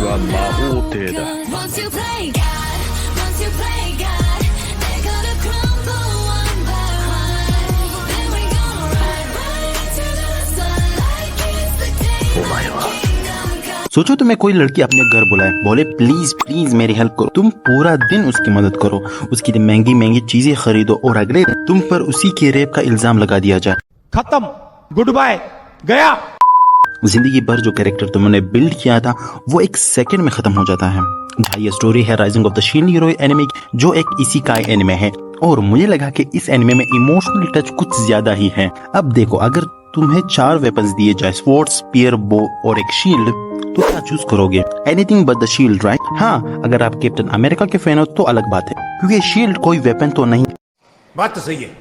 私は魔法帝だ。 Once you play God, once you play God, they're gonna crumble one by one. Then we gonna ride into the sunlight, kiss the day. お前は Kingdom come. सोचो तुम्हें कोई लड़की अपने घर बुलाए, बोले please please मेरी help करो। तुम पूरा दिन उसकी मदद करो, उसकी महंगी महंगी चीजें खरीदो और अगले दिन तुम पर उसी के रेप का इल्जाम लगा दिया जाए। खत्म, गुड बाय, गया। जिंदगी भर जो कैरेक्टर तुमने बिल्ड किया था वो एक सेकंड में खत्म हो जाता है। भाई ये स्टोरी है rising of the shield hero anime की, जो एक इसी का एनिमे है और मुझे लगा कि इस एनिमे में इमोशनल टच कुछ ज्यादा ही है। अब देखो, अगर तुम्हें 4 वेपन्स दिए जाए, स्वॉर्ड, स्पीयर, बो और एक शील्ड, तो क्या चूज करोगे? Anything but the shield, right? हाँ, अगर आप कैप्टन अमेरिका के फैन हो तो अलग बात है, क्योंकि शील्ड कोई वेपन तो नहीं। बात तो सही है।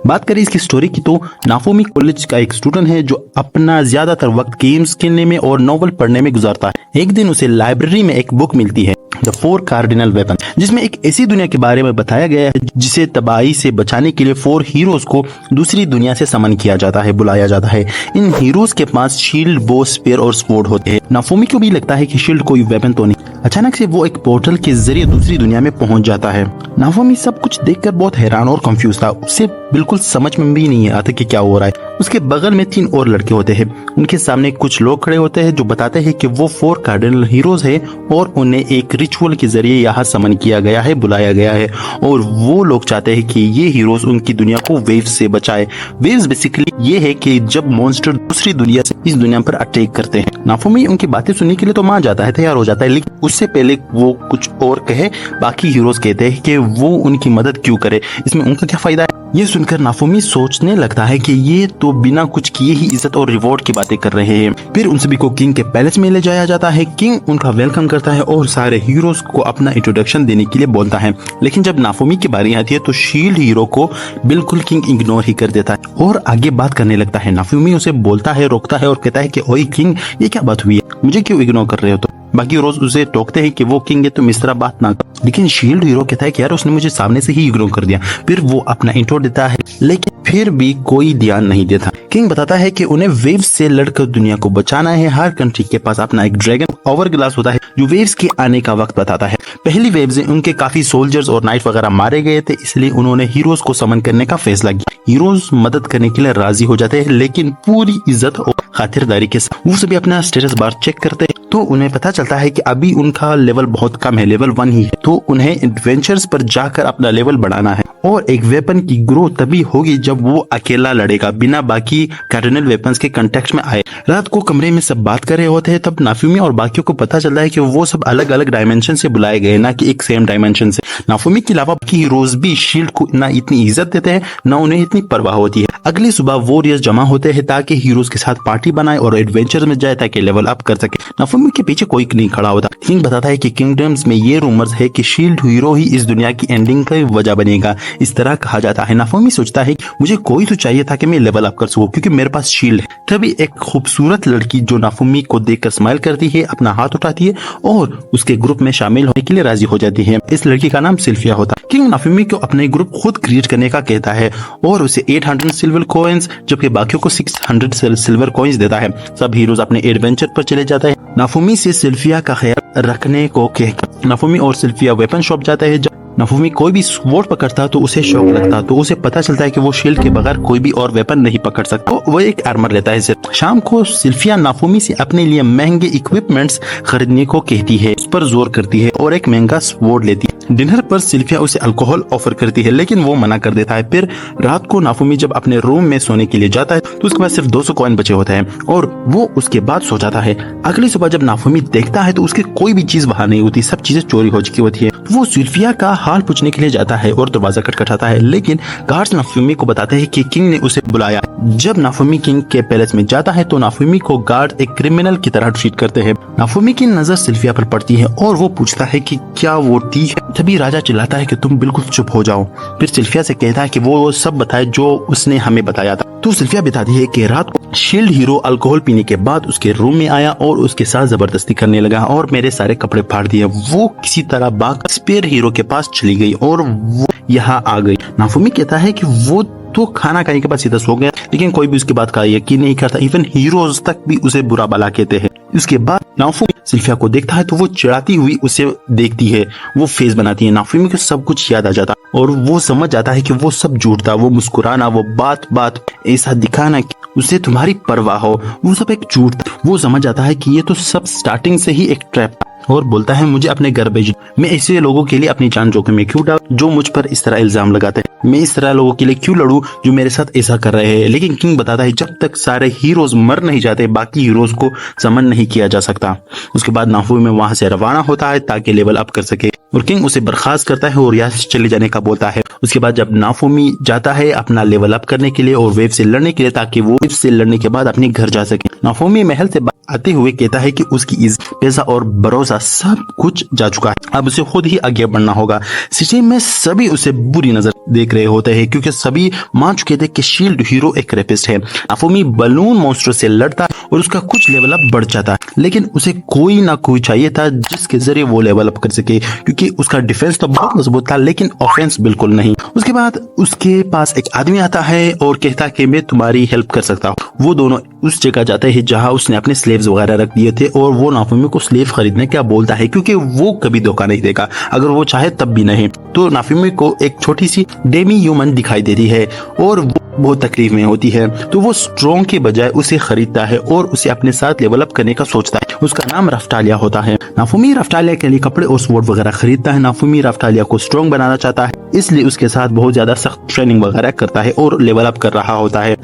बात करें इसकी स्टोरी की तो नाफुमी कॉलेज का एक स्टूडेंट है जो अपना ज्यादातर वक्त गेम्स खेलने में और नॉवल पढ़ने में गुजारता है। एक दिन उसे लाइब्रेरी में एक बुक मिलती है, द 4 कार्डिनल वेपन, जिसमें एक ऐसी दुनिया के बारे में बताया गया है जिसे तबाही से बचाने के लिए 4 हीरोज को दूसरी दुनिया से समन किया जाता है, बुलाया जाता है। इन हीरोज के पास शील्ड, बो, स्पेयर और स्वॉर्ड होते हैं। नाफुमी को भी लगता है कि शील्ड कोई वेपन तो नहीं। अचानक से वो एक पोर्टल के जरिए दूसरी दुनिया में पहुंच जाता है। नाफुमी सब कुछ देखकर बहुत हैरान और कंफ्यूज था, उसे बिल्कुल समझ में भी नहीं आता कि क्या हो रहा है। उसके बगल में 3 और लड़के होते हैं, उनके सामने कुछ लोग खड़े होते हैं जो बताते हैं कि वो 4 कार्डिनल हीरोज है और उन्हें एक रिचुअल के जरिए यहाँ समन किया गया है, बुलाया गया है, और वो लोग चाहते हैं कि ये हीरोज उनकी दुनिया को वेव्स से बचाए। वेव्स बेसिकली ये है कि जब मॉन्स्टर दूसरी दुनिया से इस दुनिया पर अटैक करते हैं। नाफुमी उनकी बातें सुनने के लिए तो मान जाता है, तैयार हो जाता है, लेकिन उससे पहले वो कुछ और कहे। बाकी हीरोज कहते हैं कि वो उनकी मदद क्यों करे, इसमें उनका क्या फायदा है। ये सुनकर नाफुमी सोचने लगता है कि ये तो बिना कुछ किए ही इज्जत और रिवॉर्ड की बातें कर रहे हैं। फिर उन सभी को किंग के पैलेस में ले जाया जाता है। किंग उनका वेलकम करता है और सारे हीरोज को अपना इंट्रोडक्शन देने के लिए बोलता है, लेकिन जब नाफुमी की बारी आती है तो शील्ड हीरो को बिल्कुल किंग इग्नोर ही कर देता है और आगे बात करने लगता है। नाफुमी उसे बोलता है, रोकता है और कहता है कि ओए किंग, ये क्या बात हुई है, मुझे क्यों इग्नोर कर रहे हो? तो बाकी रोज उसे टोकते हैं कि वो किंग है, तुम इस तरह बात ना करो, लेकिन शील्ड हीरो कहता है कि यार उसने मुझे सामने से ही इग्नोर कर दिया। फिर वो अपना इंट्रो देता है, लेकिन फिर भी कोई ध्यान नहीं देता। किंग बताता है कि उन्हें वेव्स से लड़कर दुनिया को बचाना है। हर कंट्री के पास अपना एक ड्रैगन ओवर ग्लास होता है जो वेव्स के आने का वक्त बताता है। पहली वेव्स में उनके काफी सोल्जर्स और नाइट वगैरह मारे गए थे, इसलिए उन्होंने हीरोज को समन करने का फैसला किया। हीरोज मदद करने के लिए राजी हो जाते हैं, लेकिन पूरी इज्जत और खातिरदारी के साथ। वो सभी अपना स्टेटस बार चेक करते हैं तो उन्हें पता चलता है कि अभी उनका लेवल बहुत कम है, लेवल 1 ही है, तो उन्हें एडवेंचर्स पर जाकर अपना लेवल बढ़ाना है। और एक वेपन की ग्रोथ तभी होगी जब वो अकेला लड़ेगा, बिना बाकी कार्डिनल वेपन्स के कांटेक्ट में आए। रात को कमरे में सब बात कर रहे होते हैं, तब नाफुमी और बाकियों को पता चलता है कि वो सब अलग अलग डायमेंशन से बुलाए गए, ना कि एक सेम डायमेंशन से। नाफुमी के अलावा बाकी हीरोज भी शील्ड को ना इतनी इज्जत देते हैं, ना उन्हें इतनी परवाह होती है। अगली सुबह वॉरियर्स जमा होते हैं ताकि हीरोज के साथ पार्टी बनाए और एडवेंचर में जाए ताकि लेवल अप कर सके। नाफुमी के पीछे कोई नहीं खड़ा होता। किंग बताता है कि किंगडम्स में ये रूमर्स है कि शील्ड हीरो ही इस दुनिया की एंडिंग की वजह बनेगा, इस तरह कहा जाता है। नाफुमी सोचता है मुझे कोई तो चाहिए था कि मैं लेवल अप कर सकूं, क्योंकि मेरे पास शील्ड है। तभी एक खूबसूरत लड़की जो नाफुमी को देखकर स्माइल करती है, अपना हाथ उठाती है और उसके ग्रुप में शामिल होने के लिए राजी हो जाती है। इस लड़की का नाम सिल्फिया होता है। किंग नाफुमी को अपने ग्रुप खुद क्रिएट करने का कहता है और उसे 800 सिल्वर कॉइंस, जबकि बाकियों को 600 सिल्वर कॉइंस देता है। सब हीरोज अपने एडवेंचर पर चले जाते हैं। नाफुमी से सिल्फिया का ख्याल रखने को कहकर नाफुमी और सिल्फिया वेपन शॉप जाते हैं। जब नाफुमी कोई भी स्वॉर्ड पकड़ता तो उसे शौक लगता, तो उसे पता चलता है कि वो शील्ड के बगैर कोई भी और वेपन नहीं पकड़ सकता, तो वो एक आर्मर लेता है सिर्फ। शाम को सिल्फिया नाफुमी से अपने लिए महंगे इक्विपमेंट्स खरीदने को कहती है, उस पर जोर करती है और एक महंगा स्वॉर्ड लेती है। डिनर पर सिल्फिया उसे अल्कोहल ऑफर करती है, लेकिन वो मना कर देता है। फिर रात को नाफुमी जब अपने रूम में सोने के लिए जाता है तो उसके पास सिर्फ 200 कॉइन बचे होते हैं और वो उसके बाद सो जाता है। अगली सुबह जब नाफुमी देखता है तो उसकी कोई भी चीज वहां नहीं होती, सब चीजें चोरी हो चुकी होती है। वो सिल्फिया का हाल पूछने के लिए जाता है और दरवाजा खटखटाता है, लेकिन गार्ड्स नाफुमी को बताते हैं कि किंग ने उसे बुलाया। जब नाफुमी किंग के पैलेस में जाता है तो नाफुमी को गार्ड एक क्रिमिनल की तरह ट्रीट करते हैं। नाफुमी की नजर सिल्फिया पर पड़ती है और वो पूछता है कि क्या वो ठीक है। तभी राजा चिल्लाता है कि तुम बिल्कुल चुप हो जाओ। फिर सिल्फिया से कहता है कि वो सब बताए जो उसने हमें बताया था। तो सिल्फिया बताती है कि रात को शील्ड हीरो अल्कोहल पीने के बाद उसके रूम में आया और उसके साथ जबरदस्ती करने लगा और मेरे सारे कपड़े फाड़ दिए। वो किसी तरह भाग स्पेयर हीरो के पास चली गई और वो यहाँ आ गई। नाफुमी कहता है कि वो तो खाना खाने के बाद सीधा सो गया, लेकिन कोई भी उसकी बात का यकीन नहीं करता। इवन हीरोज तक भी उसे बुरा भला कहते हैं। उसके बाद नाफुमी सिल्फिया को देखता है तो वो चिढ़ाती हुई उसे देखती है, वो फेस बनाती है। नाफुमी को सब कुछ याद आ जाता और वो समझ जाता है कि वो सब झूठ था। वो मुस्कुराना, वो बात बात ऐसा दिखाना कि उसे तुम्हारी परवाह हो, वो सब एक झूठ था। वो समझ जाता है कि ये तो सब स्टार्टिंग से ही एक ट्रैप था और बोलता है मुझे अपने घर भेज। मैं ऐसे लोगों के लिए अपनी जान जोखिम में क्यों डाल जो मुझ पर इस तरह इल्जाम लगाते हैं। मैं इस तरह लोगों के लिए क्यों लड़ूं जो मेरे साथ ऐसा कर रहे हैं। लेकिन किंग बताता है जब तक सारे हीरोज मर नहीं जाते बाकी हीरोज को समन नहीं किया जा सकता। उसके बाद नाफुमी वहां से रवाना होता है ताकि लेवल अप कर सके और किंग उसे बर्खास्त करता है और यहाँ से चले जाने का बोलता है। उसके बाद जब नाफुमी जाता है अपना लेवल अप करने के लिए और वेव से लड़ने के लिए ताकि वो वेव से लड़ने के बाद अपने घर जा सके। नाफुमी महल से आते हुए कहता है कि उसकी इज्जत, पैसा और भरोसा सब कुछ जा चुका है, अब उसे खुद ही आगे बढ़ना होगा। सिटी में सभी उसे बुरी नजर देख रहे होते हैं क्योंकि सभी मान चुके थे कि शील्ड हीरो एक रेपिस्ट है। नाफुमी बलून मॉन्स्टर से लड़ता और उसका कुछ लेवल अप बढ़ जाता, लेकिन उसे कोई ना कोई चाहिए था जिसके जरिए वो लेवल अप कर सके क्योंकि उसका डिफेंस तो बहुत मजबूत था लेकिन ऑफेंस बिल्कुल नहीं। उसके बाद उसके पास एक आदमी आता है और कहता है कि मैं तुम्हारी हेल्प कर सकता हूँ। वो दोनों उस जगह जाते हैं जहाँ उसने अपने स्लेव्स वगैरह रख दिए थे और वो नाफुमी को स्लेव खरीदने का बोलता है क्योंकि वो कभी धोखा नहीं देगा, अगर वो चाहे तब भी नहीं। तो नाफुमी को एक छोटी सी डेमी ह्यूमन दिखाई देती है और वो बहुत तकलीफ में होती है। तो वो स्ट्रॉन्ग के बजाय उसे खरीदता है और उसे अपने साथ लेवल अप करने का सोचता है। उसका नाम रफ्टालिया होता है। नाफुमी रफ्टालिया के लिए कपड़े और स्वॉर्ड वगैरह खरीदता है। नाफुमी रफ्टालिया को स्ट्रॉन्ग बनाना चाहता है इसलिए उसके साथ बहुत ज्यादा सख्त ट्रेनिंग वगैरह करता है और लेवल अप कर रहा होता है।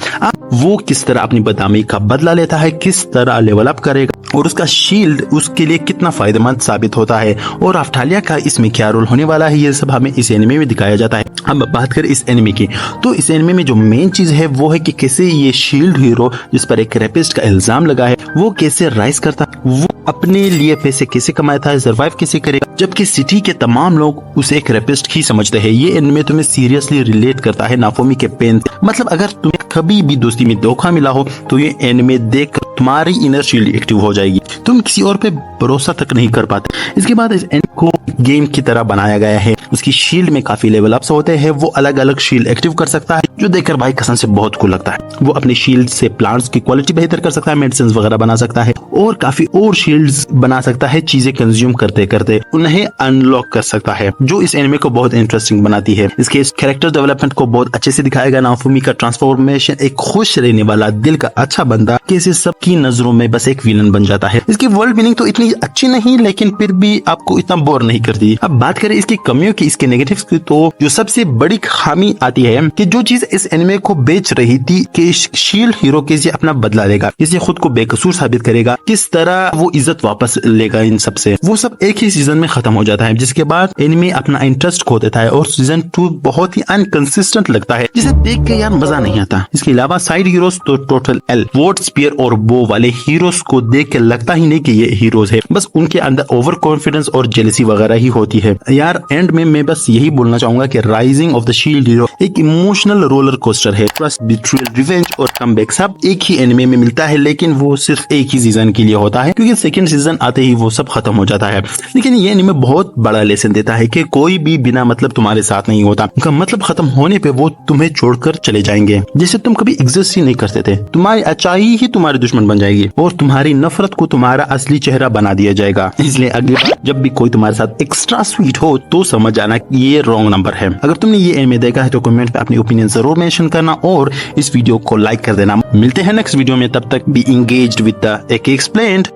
वो किस तरह अपनी बदनामी का बदला लेता है, किस तरह लेवल अप करेगा और उसका शील्ड उसके लिए कितना फायदेमंद साबित होता है और रफ्टालिया का इसमें क्या रोल होने वाला है, ये सब हमें इस एनिमे में दिखाया जाता है। अब बात करें इस एनिमे की, तो इस एनिमे में जो मेन चीज है वो है कि कैसे ये शील्ड हीरो जिस पर एक रेपिस्ट का इल्जाम लगा है वो कैसे राइज करता है, वो अपने लिए पैसे कैसे कमाता है, सर्वाइव कैसे करेगा, जबकि सिटी के तमाम लोग उसे एक रेपिस्ट ही समझते हैं। ये एनिमे तुम्हें सीरियसली रिलेट करता है नाफुमी के पेन। मतलब अगर तुम्हें कभी भी दोस्ती में धोखा मिला हो तो ये एनिमे देख तुम्हारी इनर शील्ड एक्टिव हो जाएगी, तुम किसी और पे भरोसा तक नहीं कर पाते। इसके बाद इस एनिमे को गेम की तरह बनाया गया है। उसकी शील्ड में काफी लेवल अप्स होते हैं, वो अलग अलग शील्ड एक्टिव कर सकता है जो देखकर भाई कसम से बहुत कूल लगता है। वो अपनी शील्ड से प्लांट्स की क्वालिटी बेहतर कर सकता है, मेडिसिन वगैरह बना सकता है और काफी और शील्ड्स बना सकता है। चीजें कंज्यूम करते करते उन्हें अनलॉक कर सकता है जो इस एनिमे को बहुत इंटरेस्टिंग बनाती है। इसके कैरेक्टर डेवलपमेंट को बहुत अच्छे से दिखाया गया। नाफुमी का ट्रांसफॉर्मेशन, एक खुश रहने वाला दिल का अच्छा बंदा कैसे सबकी नजरों में बस एक विलन बन जाता है। इसकी वर्ल्ड बिल्डिंग तो इतनी अच्छी नहीं लेकिन फिर भी आपको इतना बोर नहीं करती। अब बात करें इसकी कमियों की, इसके नेगेटिव्स की, तो जो सबसे बड़ी खामी आती है कि जो चीज इस एनिमे को बेच रही थी कि शील्ड हीरो कैसे अपना बदला लेगा, कैसे खुद को बेकसूर साबित करेगा, किस तरह वो इज्जत वापस लेगा इन सब से, वो सब एक ही सीजन में खत्म हो जाता है जिसके बाद एनिमे अपना इंटरेस्ट खो देता है और सीजन 2 बहुत ही अनकंसिस्टेंट लगता है जिसे देख के यार मजा नहीं आता। इसके अलावा साइड हीरोज तो टोटल एल, वॉर्ड, स्पीयर और बो वाले हीरोज को देख के लगता ही नहीं कि ये हीरोज है, बस उनके अंदर ओवर कॉन्फिडेंस और जेलसी वगैरह ही होती है। यार एंड में मैं बस यही बोलना चाहूंगा कि rising of the shield hero एक इमोशनल रोलर कोस्टर है। ट्रस्ट, बिट्रियल, रिवेंज और कमबैक सब एक ही एनिमे में मिलता है लेकिन वो सिर्फ एक ही सीजन के लिए होता है क्योंकि सेकंड सीजन आते ही वो सब खत्म हो जाता है। लेकिन ये एनिमे बहुत बड़ा लेसन देता है कि कोई भी बिना मतलब तुम्हारे साथ नहीं होता, उनका मतलब खत्म होने पे वो तुम्हें छोड़कर चले जाएंगे जैसे तुम कभी एग्जिस्ट ही नहीं करते थे। तुम्हारी अच्छाई ही तुम्हारी दुश्मन बन जाएगी और तुम्हारी नफरत को तुम्हारा असली चेहरा बना दिया जाएगा। इसलिए अगली बार जब भी कोई तुम्हारे साथ एक्स्ट्रा स्वीट हो तो समझ जाना कि ये रॉन्ग नंबर है। अगर तुमने ये एनिमे देखा है तो कमेंट पे अपनी ओपिनियन जरूर मेंशन करना और इस वीडियो को लाइक कर देना। मिलते हैं नेक्स्ट वीडियो में, तब तक be engaged with the AK explained.